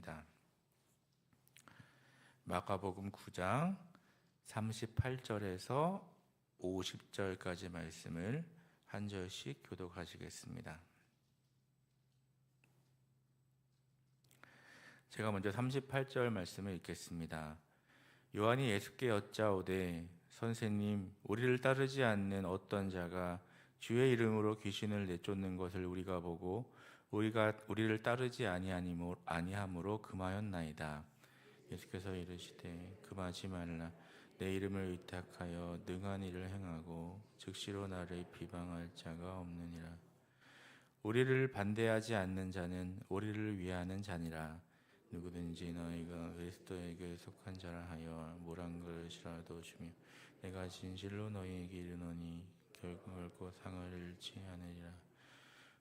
하겠습니다. 마가복음 9장 38절에서 50절까지 말씀을 한 절씩 교독하시겠습니다. 제가 먼저 38절 말씀을 읽겠습니다. 요한이 예수께 여짜오되 선생님, 우리를 따르지 않는 어떤 자가 주의 이름으로 귀신을 내쫓는 것을 우리가 보고 우리를 따르지 아니함으로 금하였나이다. 예수께서 이르시되 금하지 말라. 내 이름을 의탁하여 능한 일을 행하고 즉시로 나를 비방할 자가 없느니라. 우리를 반대하지 않는 자는 우리를 위하는 자니라. 누구든지 너희가 그리스도에게 속한 자라 하여 물 한 그릇이라도 주며 내가 진실로 너희에게 이르노니 결코 상을 잃지 않으리라.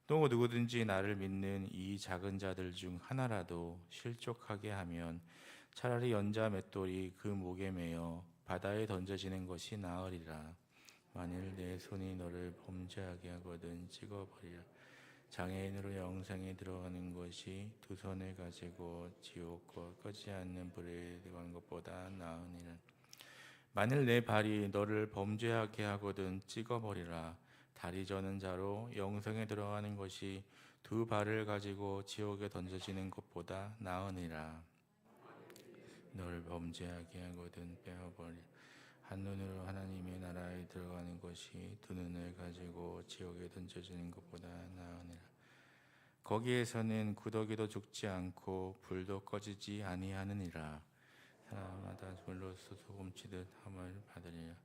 또 누구든지 나를 믿는 이 작은 자들 중 하나라도 실족하게 하면 차라리 연자 맷돌이 그 목에 매어 바다에 던져지는 것이 나으리라. 만일 내 손이 너를 범죄하게 하거든 찍어버리라. 장애인으로 영생에 들어가는 것이 두 손을 가지고 지옥과 꺼지 않는 불에 들어가는 것보다 나으니라. 만일 내 발이 너를 범죄하게 하거든 찍어버리라. 다리 저는 자로 영생에 들어가는 것이 두 발을 가지고 지옥에 던져지는 것보다 나으니라. 너를 범죄하게 하거든 빼어버리라. 한 눈으로 하나님의 나라에 들어가는 것이 두 눈을 가지고 지옥에 던져지는 것보다 나으니라. 거기에서는 구더기도 죽지 않고 불도 꺼지지 아니하느니라. 사람마다 불로서 소금치듯 함을 받으리라.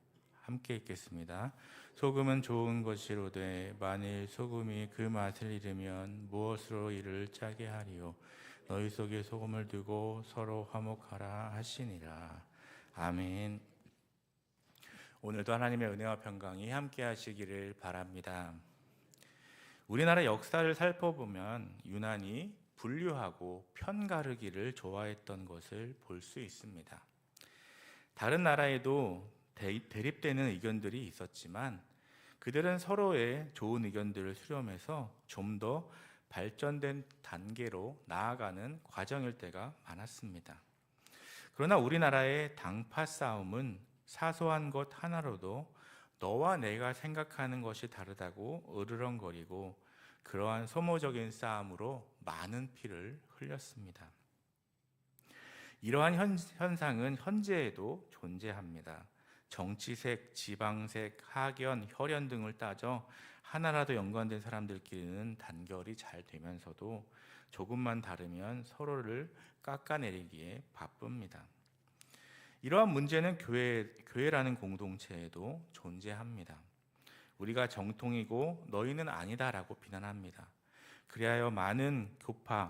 함께 읽겠습니다. 소금은 좋은 것이로되 만일 소금이 그 맛을 잃으면 무엇으로 이를 짜게 하리요. 너희 속에 소금을 두고 서로 화목하라 하시니라. 아멘. 오늘도 하나님의 은혜와 평강이 함께 하시기를 바랍니다. 우리나라 역사를 살펴보면 유난히 분류하고 편가르기를 좋아했던 것을 볼 수 있습니다. 다른 나라에도 대립되는 의견들이 있었지만 그들은 서로의 좋은 의견들을 수렴해서 좀 더 발전된 단계로 나아가는 과정일 때가 많았습니다. 그러나 우리나라의 당파 싸움은 사소한 것 하나로도 너와 내가 생각하는 것이 다르다고 으르렁거리고 그러한 소모적인 싸움으로 많은 피를 흘렸습니다. 이러한 현상은 현재에도 존재합니다. 정치색, 지방색, 학연, 혈연 등을 따져 하나라도 연관된 사람들끼리는 단결이 잘 되면서도 조금만 다르면 서로를 깎아내리기에 바쁩니다. 이러한 문제는 교회라는 공동체에도 존재합니다. 우리가 정통이고 너희는 아니다라고 비난합니다. 그리하여 많은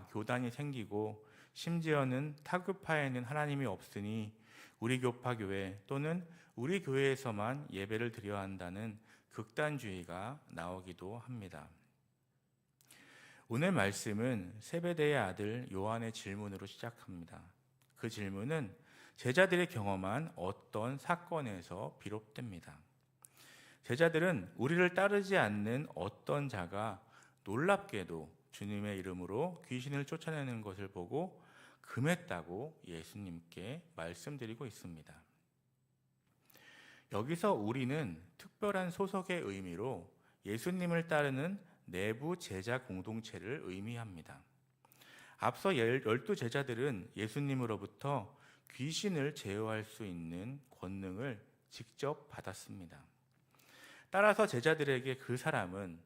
교단이 생기고 심지어는 타교파에는 하나님이 없으니 우리 교파 교회 또는 우리 교회에서만 예배를 드려야 한다는 극단주의가 나오기도 합니다. 오늘 말씀은 세베대의 아들 요한의 질문으로 시작합니다. 그 질문은 제자들이 경험한 어떤 사건에서 비롯됩니다. 제자들은 우리를 따르지 않는 어떤 자가 놀랍게도 주님의 이름으로 귀신을 쫓아내는 것을 보고 금했다고 예수님께 말씀드리고 있습니다. 여기서 우리는 특별한 소속의 의미로 예수님을 따르는 내부 제자 공동체를 의미합니다. 앞서 12제자들은 예수님으로부터 귀신을 제어할 수 있는 권능을 직접 받았습니다. 따라서 제자들에게 그 사람은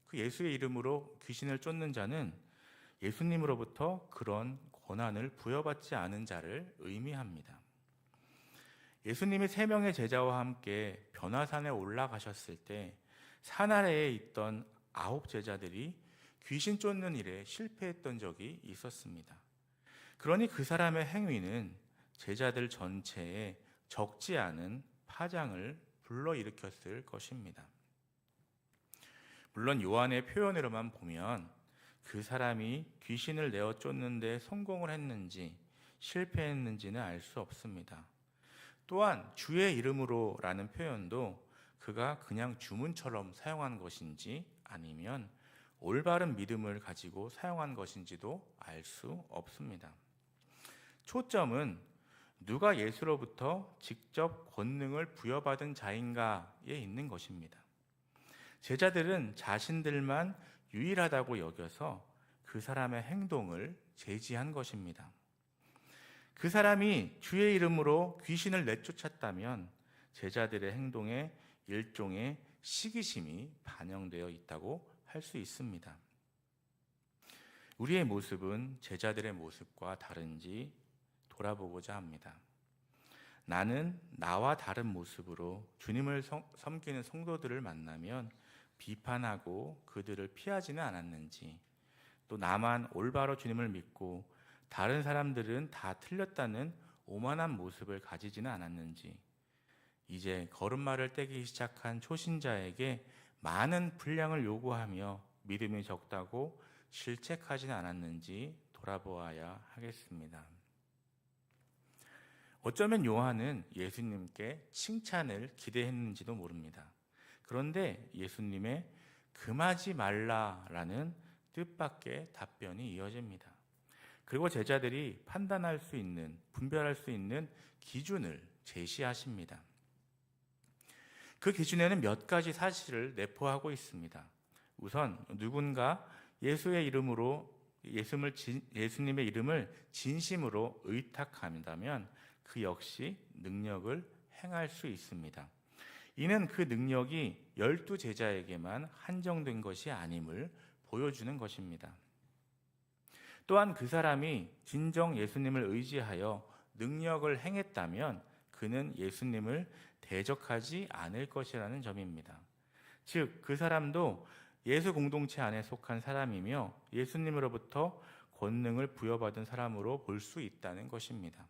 그 예수의 이름으로 귀신을 쫓는 자는 예수님으로부터 그런 권한을 부여받지 않은 자를 의미합니다. 예수님이 3명의 제자와 함께 변화산에 올라가셨을 때 산 아래에 있던 9제자들이 귀신 쫓는 일에 실패했던 적이 있었습니다. 그러니 그 사람의 행위는 제자들 전체에 적지 않은 파장을 불러일으켰을 것입니다. 물론 요한의 표현으로만 보면 그 사람이 귀신을 내어 쫓는데 성공을 했는지 실패했는지는 알 수 없습니다. 또한 주의 이름으로라는 표현도 그가 그냥 주문처럼 사용한 것인지 아니면 올바른 믿음을 가지고 사용한 것인지도 알 수 없습니다. 초점은 누가 예수로부터 직접 권능을 부여받은 자인가에 있는 것입니다. 제자들은 자신들만 유일하다고 여겨서 그 사람의 행동을 제지한 것입니다. 그 사람이 주의 이름으로 귀신을 내쫓았다면 제자들의 행동에 일종의 시기심이 반영되어 있다고 할 수 있습니다. 우리의 모습은 제자들의 모습과 다른지 돌아보고자 합니다. 나는 나와 다른 모습으로 주님을 섬기는 성도들을 만나면 비판하고 그들을 피하지는 않았는지, 또 나만 올바로 주님을 믿고 다른 사람들은 다 틀렸다는 오만한 모습을 가지지는 않았는지, 이제 걸음마를 떼기 시작한 초신자에게 많은 분량을 요구하며 믿음이 적다고 실책하지는 않았는지 돌아보아야 하겠습니다. 어쩌면 요한은 예수님께 칭찬을 기대했는지도 모릅니다. 그런데 예수님의 금하지 말라라는 뜻밖의 답변이 이어집니다. 그리고 제자들이 판단할 수 있는, 분별할 수 있는 기준을 제시하십니다. 그 기준에는 몇 가지 사실을 내포하고 있습니다. 우선 누군가 예수님의 이름을 진심으로 의탁한다면 그 역시 능력을 행할 수 있습니다. 이는 그 능력이 12제자에게만 한정된 것이 아님을 보여주는 것입니다. 또한 그 사람이 진정 예수님을 의지하여 능력을 행했다면 그는 예수님을 대적하지 않을 것이라는 점입니다. 즉, 그 사람도 예수 공동체 안에 속한 사람이며 예수님으로부터 권능을 부여받은 사람으로 볼 수 있다는 것입니다.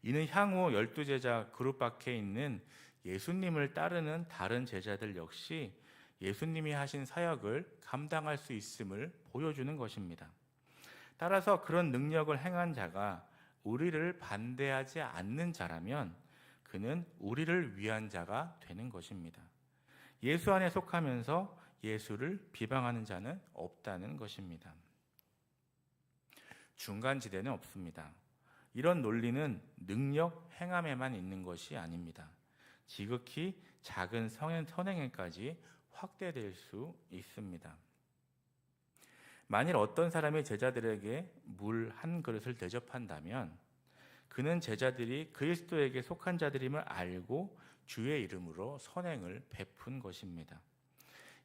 이는 향후 12제자 그룹 밖에 있는 예수님을 따르는 다른 제자들 역시 예수님이 하신 사역을 감당할 수 있음을 보여주는 것입니다. 따라서 그런 능력을 행한 자가 우리를 반대하지 않는 자라면 그는 우리를 위한 자가 되는 것입니다. 예수 안에 속하면서 예수를 비방하는 자는 없다는 것입니다. 중간지대는 없습니다. 이런 논리는 능력 행함에만 있는 것이 아닙니다. 지극히 작은 선행에까지 확대될 수 있습니다. 만일 어떤 사람이 제자들에게 물 한 그릇을 대접한다면 그는 제자들이 그리스도에게 속한 자들임을 알고 주의 이름으로 선행을 베푼 것입니다.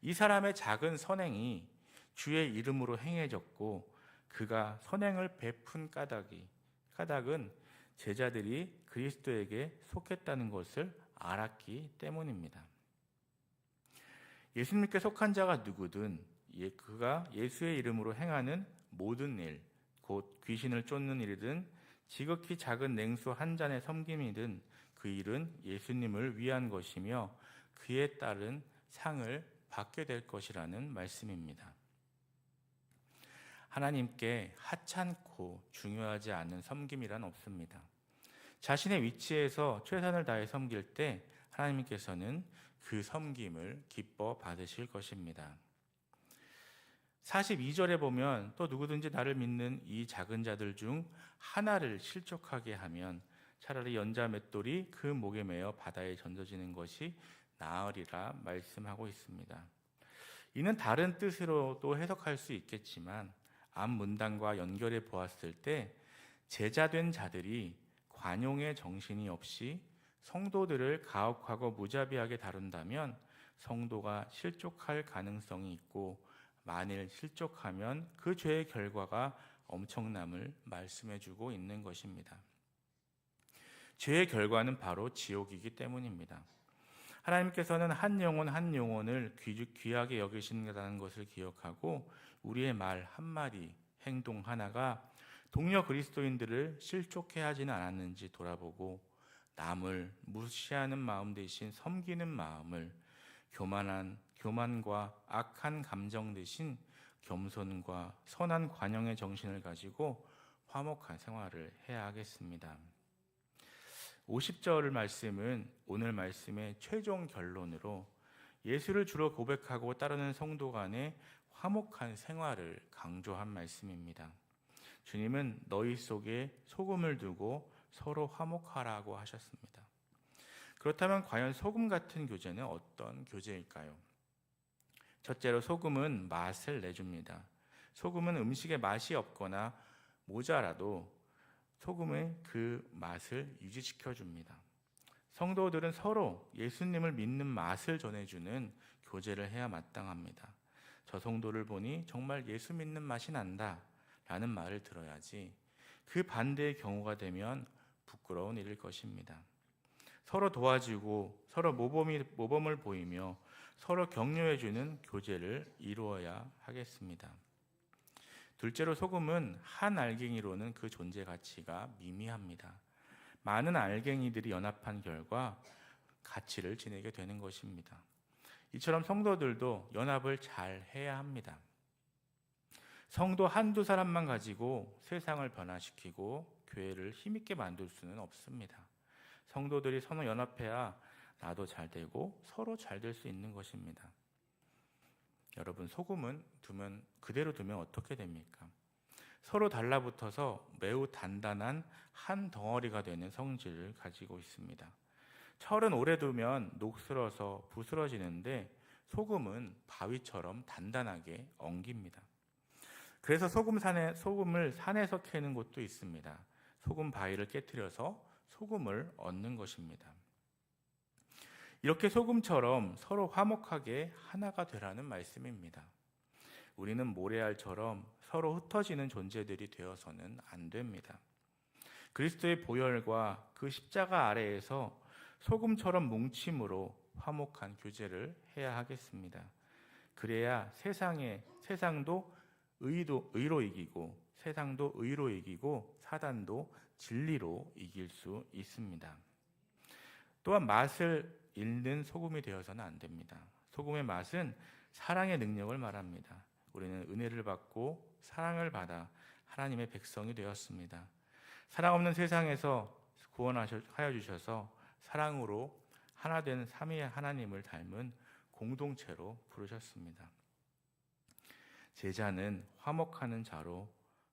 이 사람의 작은 선행이 주의 이름으로 행해졌고 그가 선행을 베푼 까닭은 제자들이 그리스도에게 속했다는 것을 알았기 때문입니다. 예수님께 속한 자가 누구든 그가 예수의 이름으로 행하는 모든 일, 곧 귀신을 쫓는 일이든 지극히 작은 냉수 한 잔의 섬김이든 그 일은 예수님을 위한 것이며 그에 따른 상을 받게 될 것이라는 말씀입니다. 하나님께 하찮고 중요하지 않은 섬김이란 없습니다. 자신의 위치에서 최선을 다해 섬길 때 하나님께서는 그 섬김을 기뻐 받으실 것입니다. 42절에 보면 또 누구든지 나를 믿는 이 작은 자들 중 하나를 실족하게 하면 차라리 연자 맷돌이 그 목에 매어 바다에 던져지는 것이 나으리라 말씀하고 있습니다. 이는 다른 뜻으로도 해석할 수 있겠지만 앞 문단과 연결해 보았을 때 제자된 자들이 관용의 정신이 없이 성도들을 가혹하고 무자비하게 다룬다면 성도가 실족할 가능성이 있고 만일 실족하면 그 죄의 결과가 엄청남을 말씀해주고 있는 것입니다. 죄의 결과는 바로 지옥이기 때문입니다. 하나님께서는 한 영혼 한 영혼을 귀하게 여기신다는 것을 기억하고 우리의 말 한마디, 행동 하나가 동료 그리스도인들을 실족해 하지는 않았는지 돌아보고 남을 무시하는 마음 대신 섬기는 마음을 교만과 악한 감정 대신 겸손과 선한 관용의 정신을 가지고 화목한 생활을 해야 하겠습니다. 50절 말씀은 오늘 말씀의 최종 결론으로 예수를 주로 고백하고 따르는 성도 간의 화목한 생활을 강조한 말씀입니다. 주님은 너희 속에 소금을 두고 서로 화목하라고 하셨습니다. 그렇다면 과연 소금 같은 교제는 어떤 교제일까요? 첫째로 소금은 맛을 내줍니다. 소금은 음식에 맛이 없거나 모자라도 소금의 그 맛을 유지시켜 줍니다. 성도들은 서로 예수님을 믿는 맛을 전해주는 교제를 해야 마땅합니다. 저 성도를 보니 정말 예수 믿는 맛이 난다 라는 말을 들어야지 그 반대의 경우가 되면 부끄러운 일일 것입니다. 서로 도와주고 서로 모범을 보이며 서로 격려해주는 교제를 이루어야 하겠습니다. 둘째로 소금은 한 알갱이로는 그 존재 가치가 미미합니다. 많은 알갱이들이 연합한 결과 가치를 지니게 되는 것입니다. 이처럼 성도들도 연합을 잘 해야 합니다. 성도 한두 사람만 가지고 세상을 변화시키고 교회를 힘있게 만들 수는 없습니다. 성도들이 서로 연합해야 나도 잘 되고 서로 잘 될 수 있는 것입니다. 여러분, 소금은 그대로 두면 어떻게 됩니까? 서로 달라붙어서 매우 단단한 한 덩어리가 되는 성질을 가지고 있습니다. 철은 오래 두면 녹슬어서 부스러지는데 소금은 바위처럼 단단하게 엉깁니다. 그래서 소금을 산에서 캐는 곳도 있습니다. 소금 바위를 깨트려서 소금을 얻는 것입니다. 이렇게 소금처럼 서로 화목하게 하나가 되라는 말씀입니다. 우리는 모래알처럼 서로 흩어지는 존재들이 되어서는 안 됩니다. 그리스도의 보혈과 그 십자가 아래에서 소금처럼 뭉침으로 화목한 교제를 해야 하겠습니다. 그래야 세상도 의로 이기고 세상도 의로 이기고 사단도 진리로 이길 수 있습니다. 또한 맛을 잃는 소금이 되어서는 안 됩니다. 소금의 맛은 사랑의 능력을 말합니다. 우리는 은혜를 받고 사랑을 받아 하나님의 백성이 되었습니다. 사랑 없는 세상에서 구원하여 주셔서 사랑으로 하나 된 삼위의 하나님을 닮은 공동체로 부르셨습니다. 제자는 화목하는 자로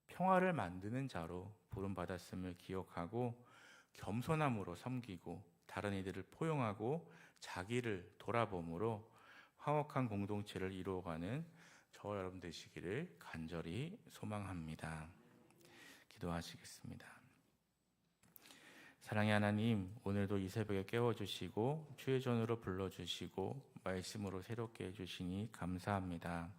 평화를 만드는 자로 부름받았음을 기억하고 겸손함으로 섬기고 다른 이들을 포용하고 자기를 돌아봄으로 화목한 공동체를 이루어가는 저와 여러분 되시기를 간절히 소망합니다. 기도하시겠습니다. 사랑의 하나님, 오늘도 이 새벽에 깨워주시고 주의 전으로 불러주시고 말씀으로 새롭게 해주시니 감사합니다.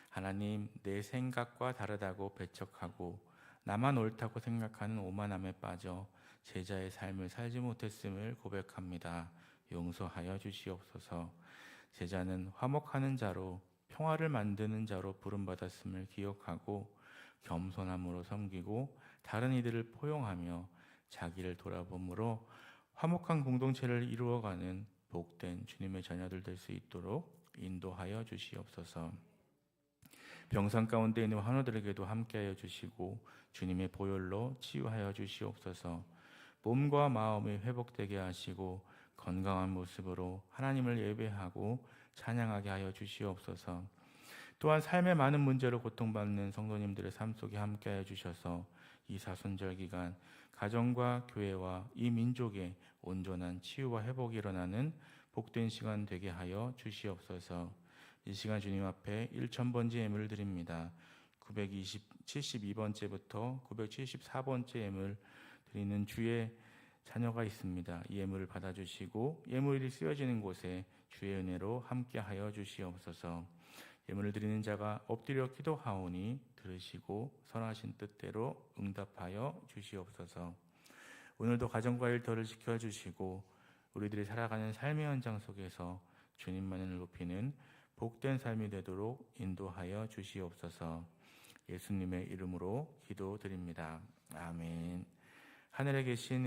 하나님, 내 생각과 다르다고 배척하고 나만 옳다고 생각하는 오만함에 빠져 제자의 삶을 살지 못했음을 고백합니다. 용서하여 주시옵소서. 제자는 화목하는 자로 평화를 만드는 자로 부름받았음을 기억하고 겸손함으로 섬기고 다른 이들을 포용하며 자기를 돌아봄으로 화목한 공동체를 이루어가는 복된 주님의 자녀들 될 수 있도록 인도하여 주시옵소서. 병상 가운데 있는 환우들에게도 함께하여 주시고 주님의 보혈로 치유하여 주시옵소서. 몸과 마음이 회복되게 하시고 건강한 모습으로 하나님을 예배하고 찬양하게 하여 주시옵소서. 또한 삶의 많은 문제로 고통받는 성도님들의 삶 속에 함께하여 주셔서 이 사순절 기간 가정과 교회와 이 민족의 온전한 치유와 회복이 일어나는 복된 시간 되게 하여 주시옵소서. 이 시간 주님 앞에 1000번째 예물을 드립니다. 972번째부터 974번째 예물 드리는 주의 자녀가 있습니다. 이 예물을 받아주시고 예물이 쓰여지는 곳에 주의 은혜로 함께하여 주시옵소서. 예물을 드리는 자가 엎드려 기도하오니 들으시고 선하신 뜻대로 응답하여 주시옵소서. 오늘도 가정과 일터를 지켜주시고 우리들이 살아가는 삶의 현장 속에서 주님만을 높이는 복된 삶이 되도록 인도하여 주시옵소서. 예수님의 이름으로 기도드립니다. 아멘. 하늘에 계신